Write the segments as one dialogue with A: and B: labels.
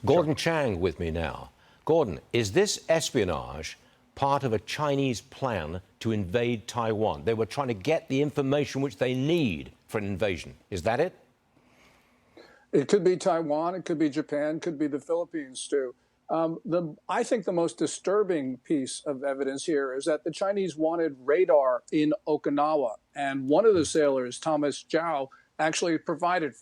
A: Gordon Chang with me now. Gordon, is this espionage part of a Chinese plan to invade Taiwan? They were trying to get the information which they need for an invasion. Is that it?
B: It could be Taiwan, it could be Japan, it could be the Philippines, too. I think the most disturbing piece of evidence here is that the Chinese wanted radar in Okinawa, and one of the sailors, Thomas Zhao, actually provided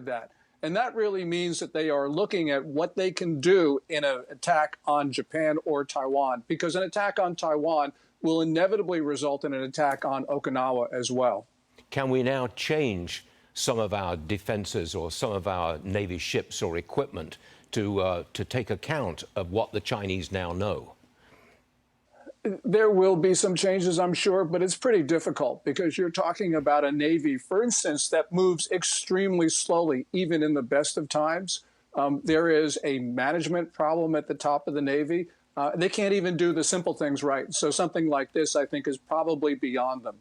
B: that. And that really means that they are looking at what they can do in an attack on Japan or Taiwan, because an attack on Taiwan will inevitably result in an attack on Okinawa as well.
A: Can we now change some of our defenses or some of our Navy ships or equipment to take account of what the Chinese now know?
B: There will be some changes, I'm sure, but it's pretty difficult because you're talking about a Navy, for instance, that moves extremely slowly, even in the best of times. There is a management problem at the top of the Navy. They can't even do the simple things right. So something like this, I think, is probably beyond them.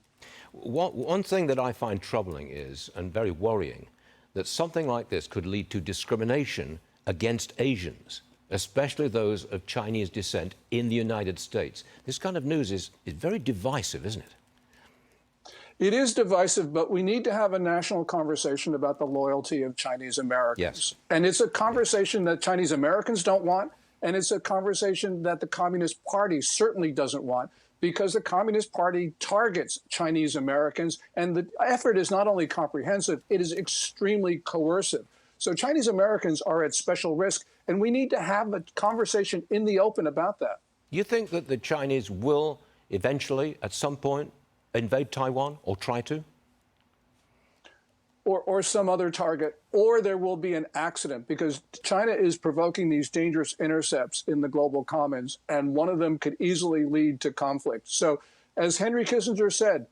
A: One thing that I find troubling is, and very worrying, that something like this could lead to discrimination against Asians, especially those of Chinese descent in the United States. This kind of news is very divisive, isn't it?
B: It is divisive, but we need to have a national conversation about the loyalty of Chinese Americans.
A: Yes.
B: And it's a conversation that Chinese Americans don't want, and it's a conversation that the Communist Party certainly doesn't want, because the Communist Party targets Chinese Americans, and the effort is not only comprehensive, it is extremely coercive. So Chinese Americans are at special risk, and we need to have a conversation in the open about that.
A: You think that the Chinese will eventually, at some point, invade Taiwan or try to?
B: Or some other target, or there will be an accident, because China is provoking these dangerous intercepts in the global commons, and one of them could easily lead to conflict. So, as Henry Kissinger said,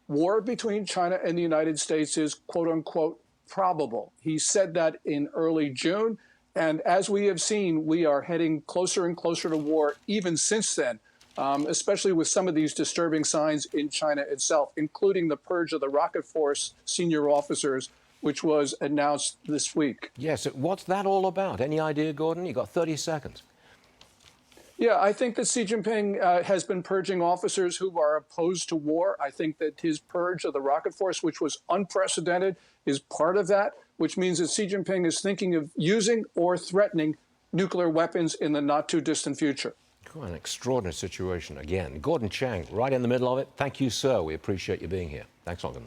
B: war between China and the United States is, quote unquote, probable. He said that in early June, and as we have seen, we are heading closer and closer to war even since then, especially with some of these disturbing signs in China itself, including the purge of the rocket force senior officers, which was announced this week.
A: Yes. What's that all about? Any idea, Gordon? You've got 30 seconds.
B: Yeah, I think that Xi Jinping has been purging officers who are opposed to war. I think that his purge of the rocket force, which was unprecedented, is part of that, which means that Xi Jinping is thinking of using or threatening nuclear weapons in the not too distant future.
A: Quite an extraordinary situation again. Gordon Chang, right in the middle of it. Thank you, sir. We appreciate you being here. Thanks, Gordon.